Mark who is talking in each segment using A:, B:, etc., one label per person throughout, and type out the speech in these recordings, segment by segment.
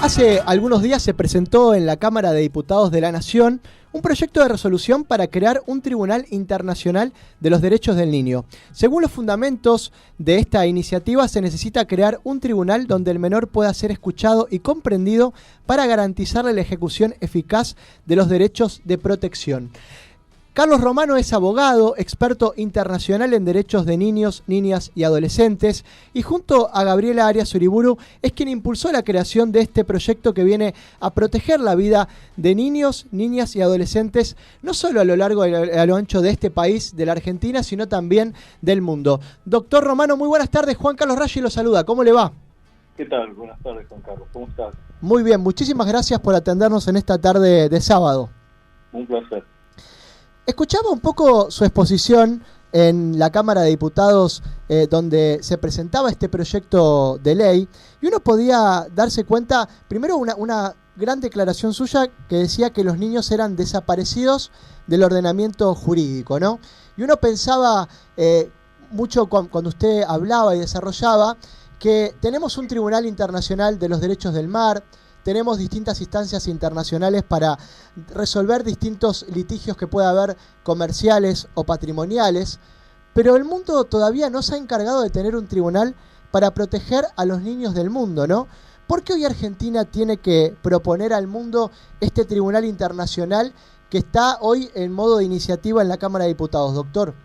A: Hace algunos días se presentó en la Cámara de Diputados de la Nación un proyecto de resolución para crear un Tribunal Internacional de los Derechos del Niño. Según los fundamentos de esta iniciativa, se necesita crear un tribunal donde el menor pueda ser escuchado y comprendido para garantizarle la ejecución eficaz de los derechos de protección. Carlos Romano es abogado, experto internacional en derechos de niños, niñas y adolescentes, y junto a Gabriela Arias Uriburu es quien impulsó la creación de este proyecto que viene a proteger la vida de niños, niñas y adolescentes, no solo a lo largo y a lo ancho de este país, de la Argentina, sino también del mundo. Doctor Romano, muy buenas tardes. Juan Carlos Raggi lo saluda. ¿Cómo le va?
B: ¿Qué tal? Buenas tardes, Juan Carlos. ¿Cómo estás?
A: Muy bien. Muchísimas gracias por atendernos en esta tarde de sábado.
B: Un placer.
A: Escuchaba un poco su exposición en la Cámara de Diputados donde se presentaba este proyecto de ley y uno podía darse cuenta, primero una gran declaración suya que decía que los niños eran desaparecidos del ordenamiento jurídico, ¿no? Y uno pensaba mucho cuando usted hablaba y desarrollaba que tenemos un Tribunal Internacional de los Derechos del Mar, tenemos distintas instancias internacionales para resolver distintos litigios que pueda haber comerciales o patrimoniales, pero el mundo todavía no se ha encargado de tener un tribunal para proteger a los niños del mundo, ¿no? ¿Por qué hoy Argentina tiene que proponer al mundo este tribunal internacional que está hoy en modo de iniciativa en la Cámara de Diputados, doctor?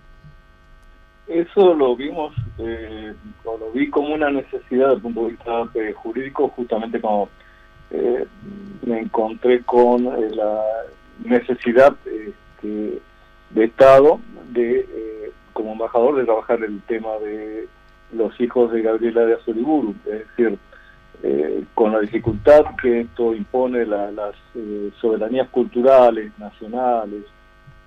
B: Eso lo vimos, lo vi como una necesidad desde el punto de vista jurídico, justamente como me encontré con la necesidad de Estado de como embajador de trabajar el tema de los hijos de Gabriela Arias Uriburu, es decir, con la dificultad que esto impone las soberanías culturales, nacionales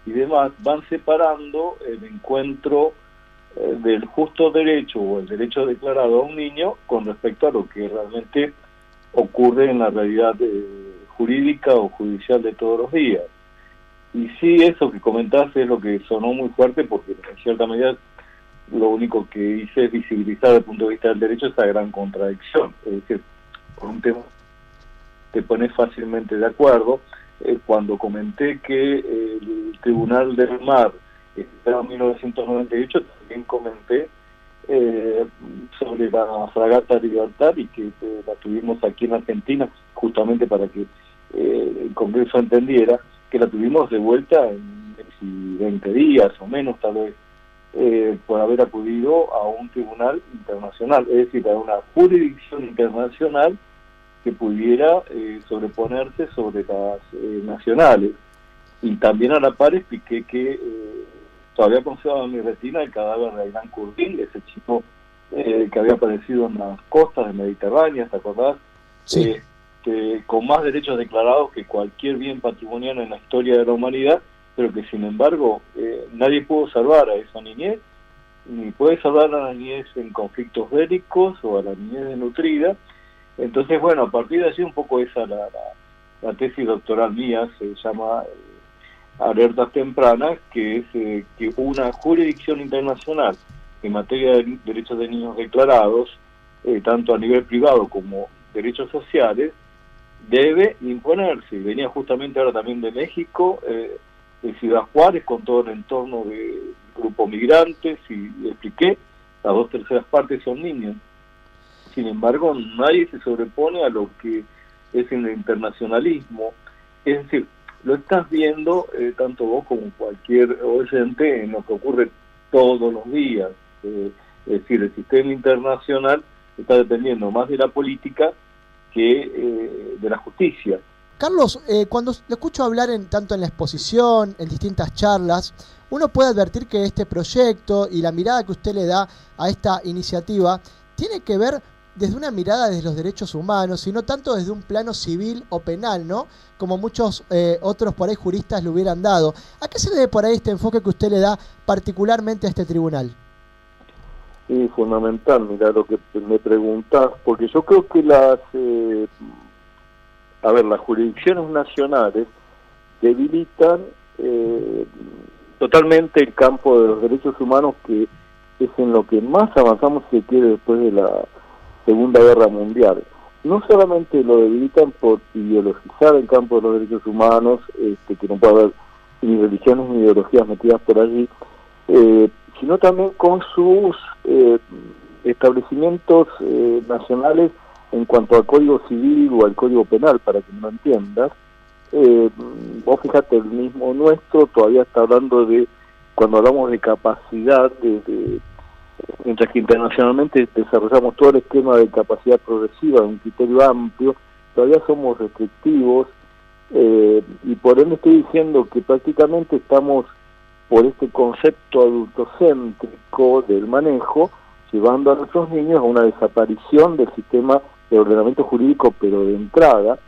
B: y demás, van separando el encuentro del justo derecho o el derecho declarado a un niño con respecto a lo que realmente ocurre en la realidad jurídica o judicial de todos los días. Y sí, eso que comentaste es lo que sonó muy fuerte, porque en cierta medida lo único que hice es visibilizar desde el punto de vista del derecho esa gran contradicción. Es decir, por un tema te pones fácilmente de acuerdo. Cuando comenté que el Tribunal del Mar estaba en 1998, también comenté sobre la fragata Libertad y que la tuvimos aquí en Argentina justamente para que el Congreso entendiera que la tuvimos de vuelta en 20 días o menos tal vez por haber acudido a un tribunal internacional, es decir, a una jurisdicción internacional que pudiera sobreponerse sobre las nacionales. Y también a la par expliqué que todavía conservaba en mi retina el cadáver de Aylan Kurdi, ese chico que había aparecido en las costas del Mediterráneo, ¿te acordás?
A: Sí.
B: Que con más derechos declarados que cualquier bien patrimonial en la historia de la humanidad, pero que sin embargo nadie pudo salvar a esa niñez, ni puede salvar a la niñez en conflictos bélicos o a la niñez desnutrida. Entonces, bueno, a partir de allí un poco esa la tesis doctoral mía, se llama Alertas Tempranas, que es que una jurisdicción internacional en materia de derechos de niños declarados, tanto a nivel privado como derechos sociales, debe imponerse. Y venía justamente ahora también de México, de Ciudad Juárez, con todo el entorno del grupo migrantes, y expliqué, las 2/3 partes son niños. Sin embargo, nadie se sobrepone a lo que es el internacionalismo. Es decir, lo estás viendo tanto vos como cualquier oyente en lo que ocurre todos los días. Es decir, el sistema internacional está dependiendo más de la política que de la justicia.
A: Carlos, cuando lo escucho hablar tanto en la exposición, en distintas charlas, uno puede advertir que este proyecto y la mirada que usted le da a esta iniciativa tiene que ver desde una mirada desde los derechos humanos y no tanto desde un plano civil o penal, ¿no? Como muchos otros por ahí juristas le hubieran dado. ¿A qué se debe por ahí este enfoque que usted le da particularmente a este tribunal?
B: Sí, fundamental, mira lo que me preguntás, porque yo creo que las jurisdicciones nacionales debilitan totalmente el campo de los derechos humanos, que es en lo que más avanzamos, si se quiere, después de la Segunda Guerra Mundial. no solamente lo debilitan por ideologizar el campo de los derechos humanos, que no puede haber ni religiones ni ideologías metidas por allí, sino también con sus establecimientos nacionales en cuanto al Código Civil o al Código Penal, para que no entiendas. Vos fíjate, el mismo nuestro todavía está hablando de, cuando hablamos de capacidad, mientras que internacionalmente desarrollamos todo el esquema de capacidad progresiva, un criterio amplio, todavía somos restrictivos, y por ende estoy diciendo que prácticamente estamos, por este concepto adultocéntrico del manejo, llevando a nuestros niños a una desaparición del sistema de ordenamiento jurídico, pero de entrada,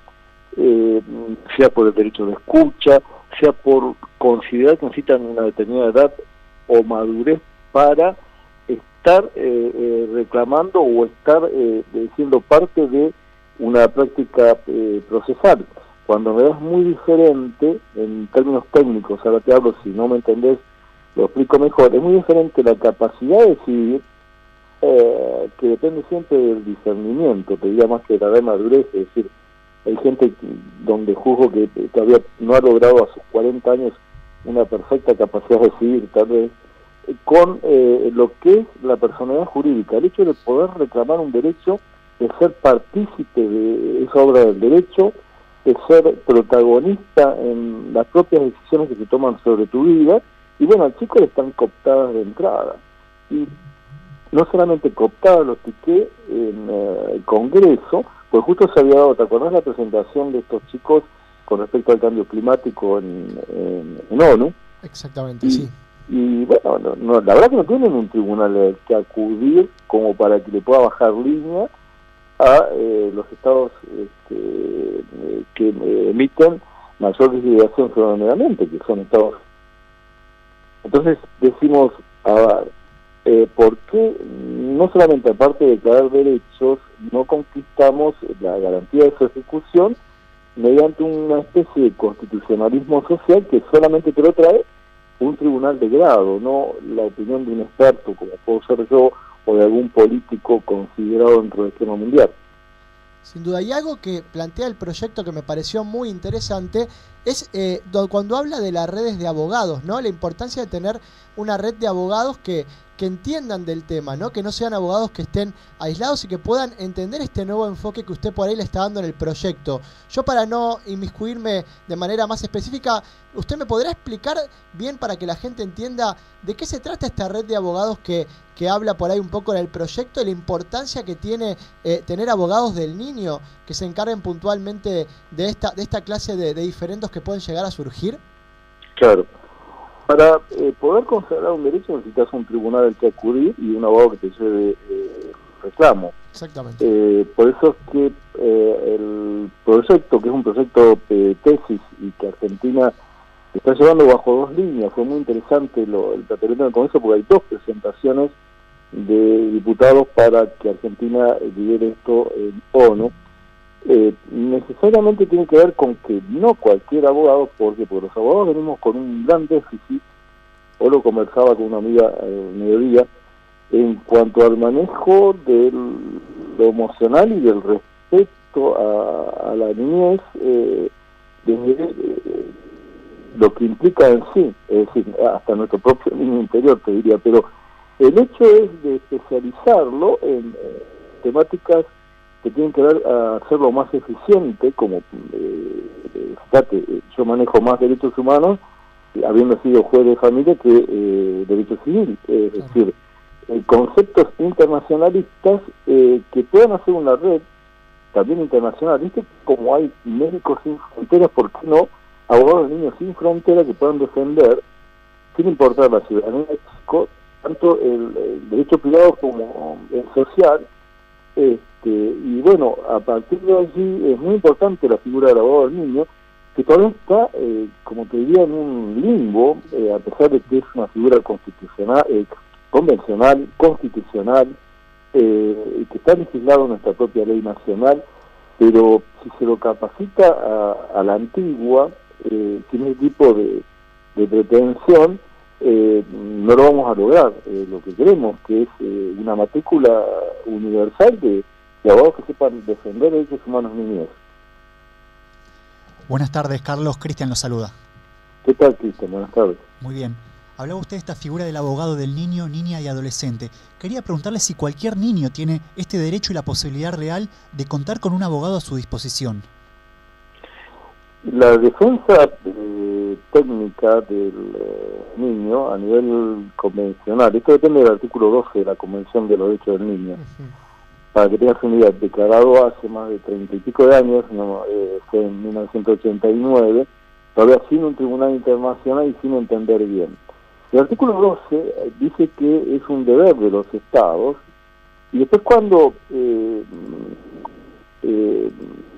B: sea por el derecho de escucha, sea por considerar que necesitan una determinada edad o madurez para estar reclamando o estar siendo parte de una práctica procesal. Cuando me das muy diferente, en términos técnicos, ahora te hablo, si no me entendés, lo explico mejor, es muy diferente la capacidad de decidir, que depende siempre del discernimiento, te diría más que la edad de madurez, es decir, hay gente donde juzgo que todavía no ha logrado a sus 40 años una perfecta capacidad de decidir, tal vez, con lo que es la personalidad jurídica, el hecho de poder reclamar un derecho, de ser partícipe de esa obra del derecho, de ser protagonista en las propias decisiones que se toman sobre tu vida, y bueno, al chico le están cooptadas de entrada. Y no solamente cooptadas, lo expliqué en el Congreso, pues justo se había dado, ¿te acordás la presentación de estos chicos con respecto al cambio climático en ONU?
A: Exactamente, sí.
B: Y bueno, la verdad que no tienen un tribunal al que acudir como para que le pueda bajar línea a los estados que emiten mayor legislación ciudadanamente, que son estados. Entonces decimos, ¿por qué no solamente aparte de declarar derechos, no conquistamos la garantía de su ejecución mediante una especie de constitucionalismo social que solamente te lo trae un tribunal de grado, no la opinión de un experto como puedo ser yo o de algún político considerado dentro del esquema mundial?
A: Sin duda, y algo que plantea el proyecto que me pareció muy interesante es cuando habla de las redes de abogados, ¿no? La importancia de tener una red de abogados que entiendan del tema, ¿no? Que no sean abogados que estén aislados y que puedan entender este nuevo enfoque que usted por ahí le está dando en el proyecto. Yo, para no inmiscuirme de manera más específica, ¿usted me podrá explicar bien para que la gente entienda de qué se trata esta red de abogados que habla por ahí un poco en el proyecto y la importancia que tiene tener abogados del niño que se encarguen puntualmente de esta clase de diferendos que pueden llegar a surgir?
B: Claro. Para poder consagrar un derecho necesitas un tribunal al que acudir y un abogado que te lleve reclamo.
A: Exactamente.
B: Por eso es que el proyecto, que es un proyecto de tesis y que Argentina está llevando bajo dos líneas, fue muy interesante el planteamiento del Congreso porque hay dos presentaciones de diputados para que Argentina lidere esto en ONU. Necesariamente tiene que ver con que no cualquier abogado, porque los abogados venimos con un gran déficit, o lo conversaba con una amiga mediodía, en cuanto al manejo de lo emocional y del respeto a la niñez, desde lo que implica en sí, es decir, hasta nuestro propio niño interior, te diría, pero el hecho es de especializarlo en temáticas que tienen que ver a hacerlo más eficiente, como, fíjate, yo manejo más derechos humanos, habiendo sido juez de familia, que derecho civil, es decir, conceptos internacionalistas que puedan hacer una red también internacional, ¿viste? Como hay médicos sin fronteras, ¿por qué no abogados de niños sin fronteras que puedan defender, sin importar la ciudadanía de México, tanto el derecho privado como el social? Y bueno, a partir de allí es muy importante la figura del abogado del niño, que todavía está, como te diría, en un limbo, a pesar de que es una figura constitucional, convencional, constitucional, y que está legislado en nuestra propia ley nacional, pero si se lo capacita a la antigua, tiene ese tipo de pretensión, no lo vamos a lograr. Lo que queremos que es una matrícula universal de y abogados que sepan defender derechos humanos niños.
C: Buenas tardes, Carlos. Cristian los saluda.
B: ¿Qué tal, Cristian? Buenas tardes.
C: Muy bien. Hablaba usted de esta figura del abogado del niño, niña y adolescente. Quería preguntarle si cualquier niño tiene este derecho y la posibilidad real de contar con un abogado a su disposición.
B: La defensa técnica del niño a nivel convencional, esto depende del artículo 12 de la Convención de los Derechos del Niño, para que tengas una idea, declarado hace más de 30 y pico de años, fue en 1989, todavía sin un tribunal internacional y sin entender bien. El artículo 12 dice que es un deber de los estados, y después cuando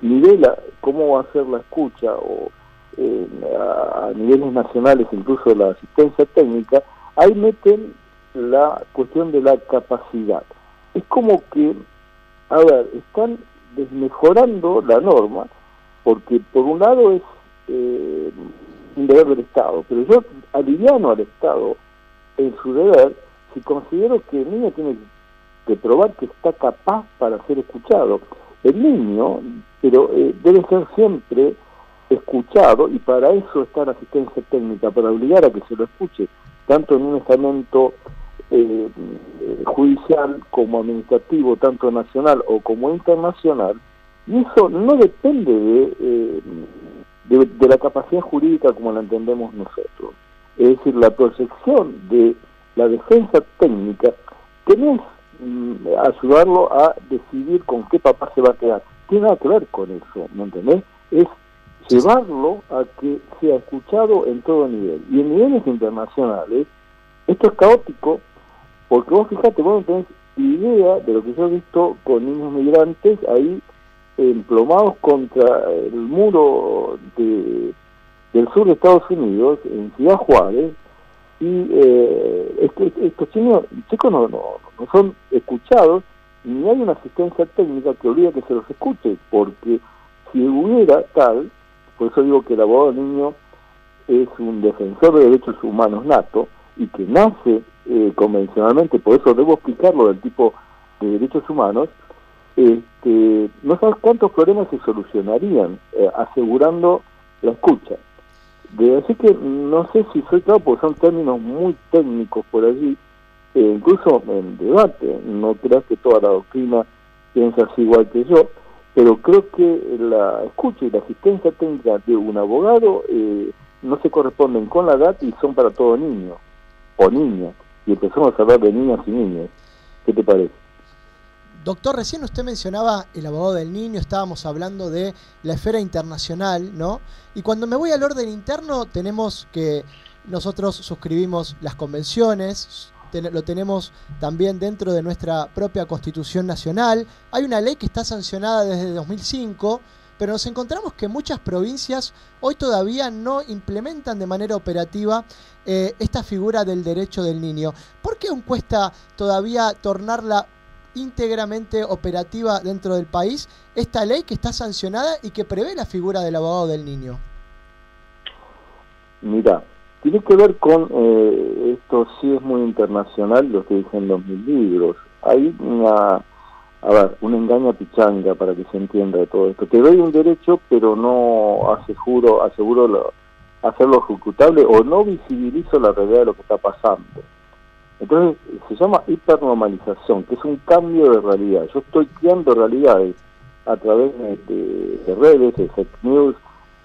B: nivela cómo va a ser la escucha o a niveles nacionales, incluso la asistencia técnica, ahí meten la cuestión de la capacidad. Es como que, a ver, están desmejorando la norma, porque por un lado es un deber del Estado, pero yo aliviano al Estado en su deber si considero que el niño tiene que probar que está capaz para ser escuchado. El niño, pero debe ser siempre escuchado, y para eso está la asistencia técnica, para obligar a que se lo escuche, tanto en un estamento judicial como administrativo, tanto nacional o como internacional, y eso no depende de la capacidad jurídica como la entendemos nosotros. Es decir, la proyección de la defensa técnica, que no es ayudarlo a decidir con qué papá se va a quedar, tiene nada que ver con eso, ¿me entendés? Es llevarlo a que sea escuchado en todo nivel. Y en niveles internacionales, esto es caótico, porque vos fíjate, vos no tenés idea de lo que yo he visto con niños migrantes ahí emplomados contra el muro del sur de Estados Unidos, en Ciudad Juárez, y estos chicos no son escuchados, ni hay una asistencia técnica que obliga a que se los escuche, porque si hubiera tal, por eso digo que el abogado del niño es un defensor de derechos humanos nato, y que nace convencionalmente, por eso debo explicarlo del tipo de derechos humanos, no sabes cuántos problemas se solucionarían asegurando la escucha. Así que no sé si soy claro, porque son términos muy técnicos por allí, incluso en debate, no creas que toda la doctrina piensa así igual que yo, pero creo que la escucha y la asistencia técnica de un abogado no se corresponden con la edad y son para todo niño o niña, y empezamos a hablar de niñas y niños. ¿Qué te parece?
A: Doctor, recién usted mencionaba el abogado del niño, estábamos hablando de la esfera internacional, ¿no? Y cuando me voy al orden interno, tenemos que nosotros suscribimos las convenciones, lo tenemos también dentro de nuestra propia Constitución Nacional. Hay una ley que está sancionada desde 2005, pero nos encontramos que muchas provincias hoy todavía no implementan de manera operativa esta figura del derecho del niño. ¿Por qué aún cuesta todavía tornarla íntegramente operativa dentro del país esta ley que está sancionada y que prevé la figura del abogado del niño?
B: Mira, tiene que ver con, esto sí es muy internacional, lo estoy diciendo en mis libros, hay un engaño a pichanga para que se entienda de todo esto. Te doy un derecho, pero no aseguro hacerlo ejecutable, o no visibilizo la realidad de lo que está pasando. Entonces se llama hipernormalización, que es un cambio de realidad. Yo estoy creando realidades a través de redes, de fake news,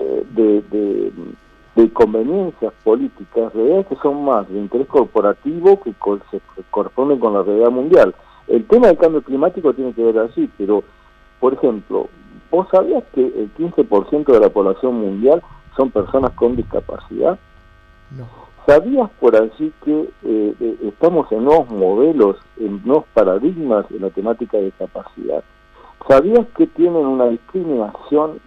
B: de conveniencias políticas, realidades que son más de interés corporativo que se corresponden con la realidad mundial. El tema del cambio climático tiene que ver así, pero, por ejemplo, ¿vos sabías que el 15% de la población mundial son personas con discapacidad?
A: No.
B: ¿Sabías por allí que estamos en nuevos modelos, en nuevos paradigmas en la temática de discapacidad? ¿Sabías que tienen una discriminación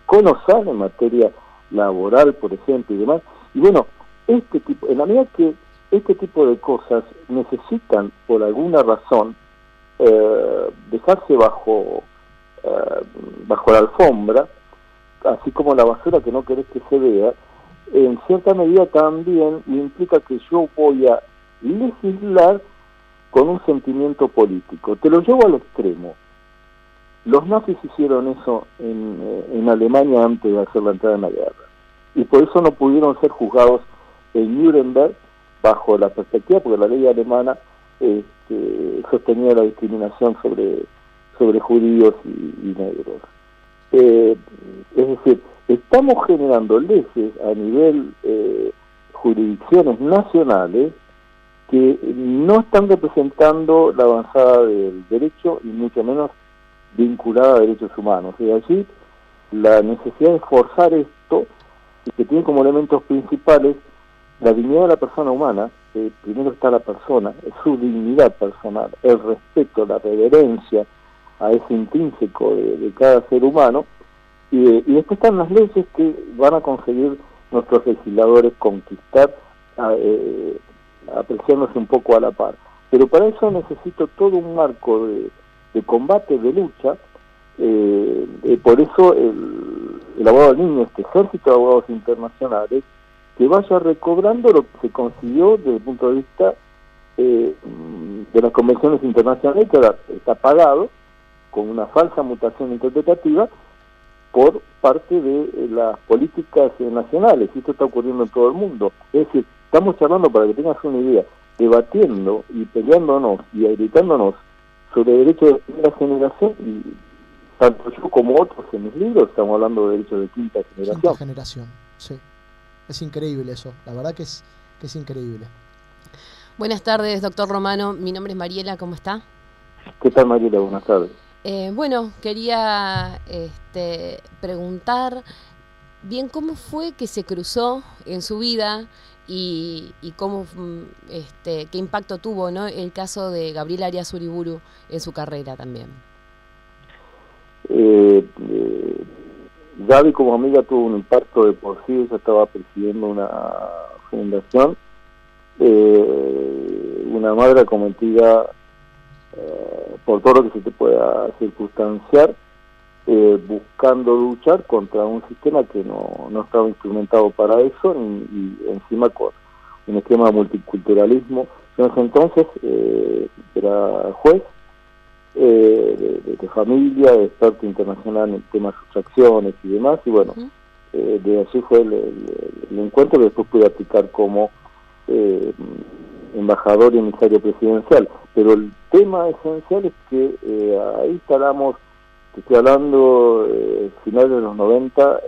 B: colosal en materia laboral, por ejemplo, y demás? Y bueno, en la medida que este tipo de cosas necesitan, por alguna razón, dejarse bajo la alfombra, así como la basura que no querés que se vea, en cierta medida también implica que yo voy a legislar con un sentimiento político. Te lo llevo al extremo. Los nazis hicieron eso en Alemania antes de hacer la entrada en la guerra. Y por eso no pudieron ser juzgados en Nuremberg bajo la perspectiva, porque la ley alemana sostenía la discriminación sobre judíos y negros. Es decir, estamos generando leyes a nivel jurisdicciones nacionales que no están representando la avanzada del derecho y mucho menos vinculada a derechos humanos. Y allí la necesidad de forzar esto, y que tiene como elementos principales la dignidad de la persona humana. Primero está la persona, su dignidad personal, el respeto, la reverencia a ese intrínseco de cada ser humano, y después están las leyes que van a conseguir nuestros legisladores conquistar, apreciándose un poco a la par. Pero para eso necesito todo un marco de combate, de lucha. Por eso el abogado del niño, este ejército de abogados internacionales, que vaya recobrando lo que se consiguió desde el punto de vista de las convenciones internacionales, que ahora está pagado con una falsa mutación interpretativa por parte de las políticas nacionales, y esto está ocurriendo en todo el mundo. Es decir, estamos charlando, para que tengas una idea, debatiendo y peleándonos y gritándonos sobre derechos de primera generación, y tanto yo como otros en mis libros estamos hablando de derechos de quinta generación.
A: Quinta generación, sí. Es increíble eso, la verdad que es increíble.
D: Buenas tardes, doctor Romano. Mi nombre es Mariela, ¿cómo está?
B: ¿Qué tal, Mariela? Buenas tardes.
D: Bueno, quería preguntar bien cómo fue que se cruzó en su vida y cómo qué impacto tuvo, ¿no?, el caso de Gabriel Arias Uriburu en su carrera también.
B: Gaby como amiga tuvo un impacto de por sí. Ella estaba presidiendo una fundación, una madre acometida por todo lo que se te pueda circunstanciar, buscando luchar contra un sistema que no estaba instrumentado para eso, y encima con un esquema de multiculturalismo. Yo en ese entonces era juez de familia, experto internacional en temas de sustracciones y demás, y bueno, de allí fue el encuentro que después pude aplicar como embajador y emisario presidencial. Pero el tema esencial es que ahí instalamos, te estoy hablando finales de los 90,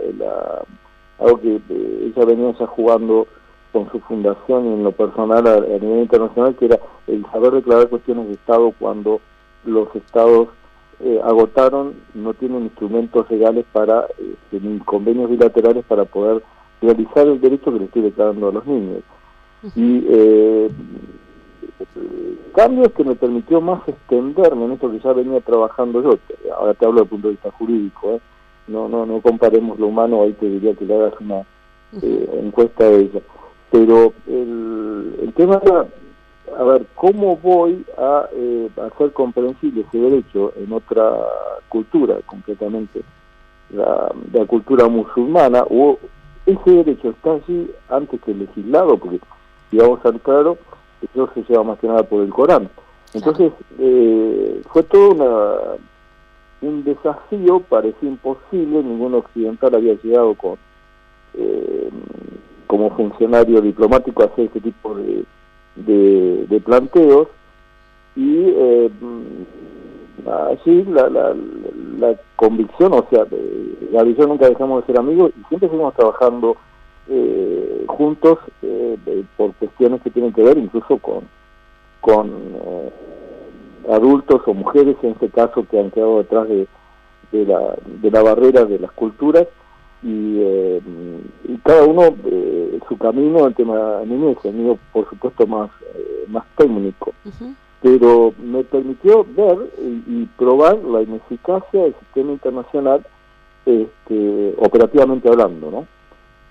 B: algo que ella venía ya jugando con su fundación y en lo personal a nivel internacional, que era el saber declarar cuestiones de Estado cuando los Estados agotaron, no tienen instrumentos legales para ni convenios bilaterales para poder realizar el derecho que le estoy declarando a los niños. Y cambios que me permitió más extenderme en esto que ya venía trabajando yo. Ahora te hablo desde el punto de vista jurídico, no comparemos lo humano. Ahí te diría que le hagas una encuesta a ella. Pero el tema era, a ver, ¿cómo voy a hacer comprensible ese derecho en otra cultura, concretamente la cultura musulmana? O ese derecho está allí antes que legislado, porque, digamos al claro, eso se lleva más que nada por el Corán. Entonces, fue todo un desafío, parecía imposible. Ningún occidental había llegado como funcionario diplomático a hacer este tipo de planteos, y allí la convicción, o sea, Gaby y yo nunca dejamos de ser amigos y siempre seguimos trabajando juntos por cuestiones que tienen que ver incluso con adultos o mujeres, en este caso, que han quedado detrás de la barrera de las culturas, y cada uno su camino. El tema niñez, el mío por supuesto más técnico, pero me permitió ver y probar la ineficacia del sistema internacional, operativamente hablando, ¿no?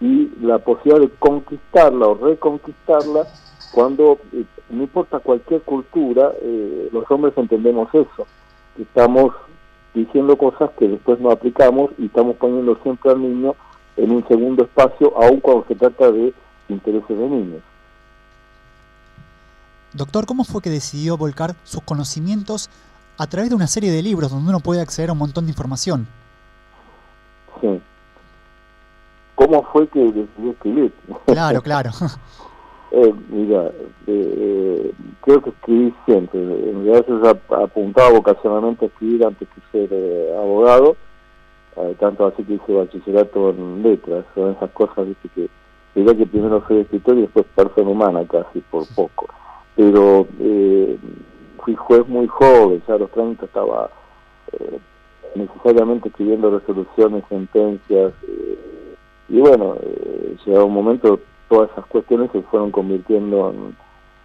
B: Y la posibilidad de conquistarla o reconquistarla cuando, no importa cualquier cultura, los hombres entendemos eso, estamos diciendo cosas que después no aplicamos y estamos poniendo siempre al niño en un segundo espacio, aun cuando se trata de intereses de niños.
C: Doctor, ¿cómo fue que decidió volcar sus conocimientos a través de una serie de libros donde uno puede acceder a un montón de información.
E: Sí. ¿Cómo fue que decidí escribir?
C: Claro, claro.
E: Mira, creo que escribí siempre. En realidad yo ya apuntaba vocacionalmente a escribir antes que ser abogado, tanto así que hice bachillerato en letras. Son esas cosas, viste, que diría que primero soy escritor y después persona humana casi, por poco. Pero fui juez muy joven, ya a los 30 estaba necesariamente escribiendo resoluciones, sentencias, y bueno, llegado un momento todas esas cuestiones se fueron convirtiendo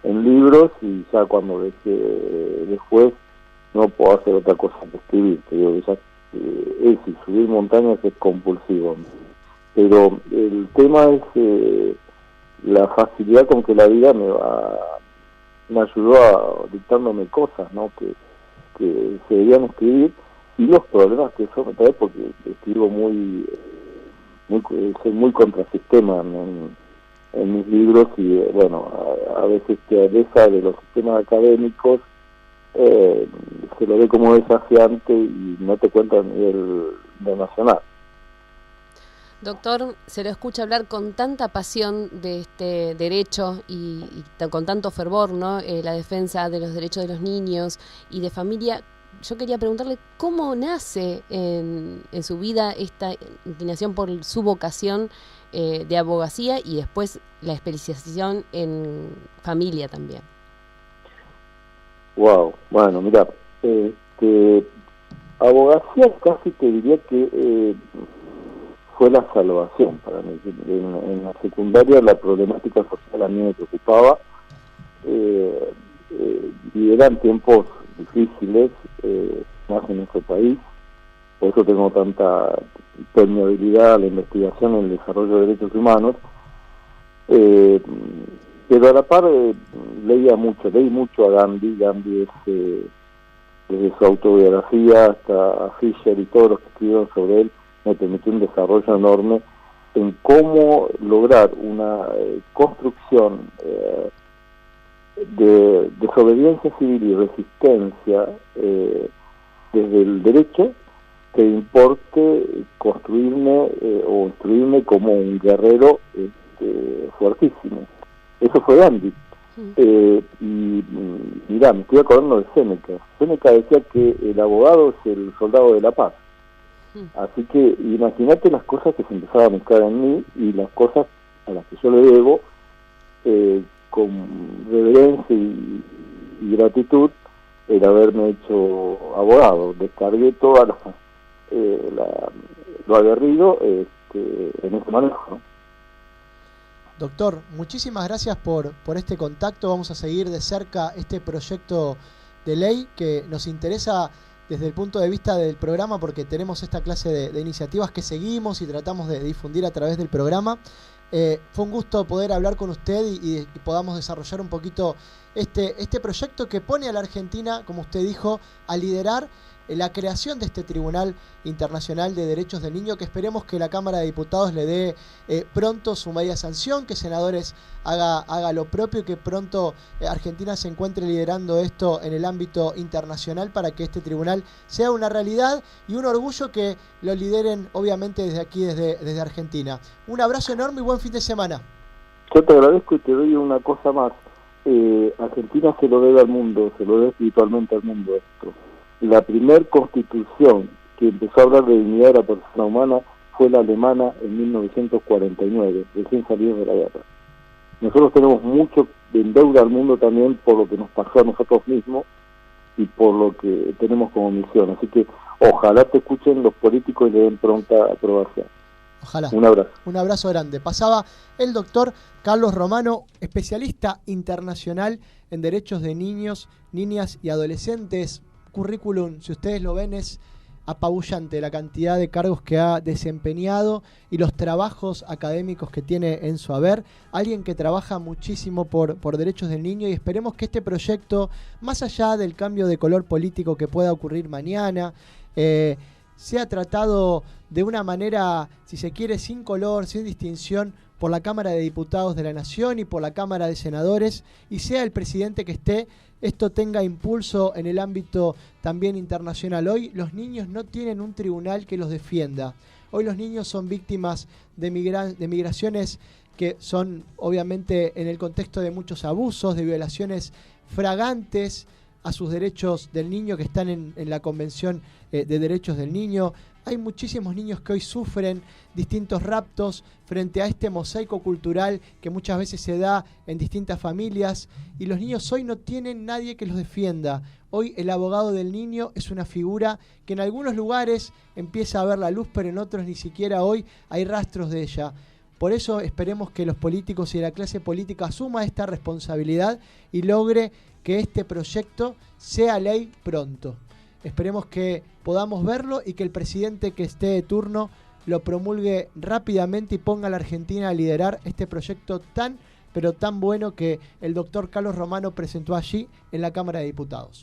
E: en libros, y ya cuando dejé de juez no puedo hacer otra cosa que escribir. Te digo que ya y subir montañas es compulsivo, pero el tema es la facilidad con que la vida me ayudó a dictándome cosas, ¿no? que se debían escribir, y los problemas que eso me trae, porque escribo soy muy contrasistema en mis libros, y bueno, a veces te aleja de los sistemas académicos, se lo ve como desafiante y no te cuenta a nivel nacional.
D: Doctor, se lo escucha hablar con tanta pasión de este derecho y con tanto fervor, ¿no? La defensa de los derechos de los niños y de familia. Yo quería preguntarle cómo nace en su vida esta inclinación por su vocación de abogacía y después la especialización en familia también.
E: Wow, bueno, mira, abogacía casi te diría que fue la salvación para mí. En la secundaria la problemática social a mí me preocupaba, y eran tiempos difíciles, más en nuestro país, por eso tengo tanta permeabilidad a la investigación en el desarrollo de derechos humanos, pero a la par leí mucho a Gandhi. Gandhi es, desde su autobiografía hasta Fisher y todos los que escribieron sobre él, me permitió un desarrollo enorme en cómo lograr una construcción de desobediencia civil y resistencia desde el derecho, que importe construirme o instruirme como un guerrero fuertísimo. Eso fue Gandhi. Y mirá, me estoy acordando de Séneca. Séneca decía que el abogado es el soldado de la paz. Así que imagínate las cosas que se empezaban a mezclar en mí y las cosas a las que yo le debo con reverencia y gratitud el haberme hecho abogado. Descargué toda lo aguerrido en ese manejo, ¿no?
A: Doctor, muchísimas gracias por este contacto. Vamos a seguir de cerca este proyecto de ley que nos interesa desde el punto de vista del programa, porque tenemos esta clase de iniciativas que seguimos y tratamos de difundir a través del programa. Fue un gusto poder hablar con usted y podamos desarrollar un poquito este proyecto que pone a la Argentina, como usted dijo, a liderar la creación de este Tribunal Internacional de Derechos del Niño, que esperemos que la Cámara de Diputados le dé pronto su media sanción, que senadores haga lo propio y que pronto Argentina se encuentre liderando esto en el ámbito internacional para que este tribunal sea una realidad y un orgullo que lo lideren obviamente desde aquí, desde Argentina. Un abrazo enorme y buen fin de semana.
E: Yo te agradezco y te doy una cosa más. Argentina se lo debe al mundo, se lo debe espiritualmente al mundo esto. La primer constitución que empezó a hablar de dignidad de la persona humana fue la alemana en 1949, recién salidos de la guerra. Nosotros tenemos mucho en deuda al mundo también por lo que nos pasó a nosotros mismos y por lo que tenemos como misión. Así que ojalá te escuchen los políticos y le den pronta aprobación.
A: Ojalá.
E: Un abrazo.
A: Un abrazo grande. Pasaba el doctor Carlos Romano, especialista internacional en derechos de niños, niñas y adolescentes. Currículum, si ustedes lo ven, es apabullante la cantidad de cargos que ha desempeñado y los trabajos académicos que tiene en su haber. Alguien que trabaja muchísimo por derechos del niño, y esperemos que este proyecto, más allá del cambio de color político que pueda ocurrir mañana, sea tratado de una manera, si se quiere, sin color, sin distinción, por la Cámara de Diputados de la Nación y por la Cámara de Senadores, y sea el presidente que esté, esto tenga impulso en el ámbito también internacional. Hoy los niños no tienen un tribunal que los defienda. Hoy los niños son víctimas de migraciones que son obviamente en el contexto de muchos abusos, de violaciones fragantes a sus derechos del niño que están en la Convención de Derechos del Niño. Hay muchísimos niños que hoy sufren distintos raptos frente a este mosaico cultural que muchas veces se da en distintas familias, y los niños hoy no tienen nadie que los defienda. Hoy el abogado del niño es una figura que en algunos lugares empieza a ver la luz, pero en otros ni siquiera hoy hay rastros de ella. Por eso esperemos que los políticos y la clase política asuma esta responsabilidad y logre que este proyecto sea ley pronto. Esperemos que podamos verlo y que el presidente que esté de turno lo promulgue rápidamente y ponga a la Argentina a liderar este proyecto tan, pero tan bueno que el doctor Carlos Romano presentó allí en la Cámara de Diputados.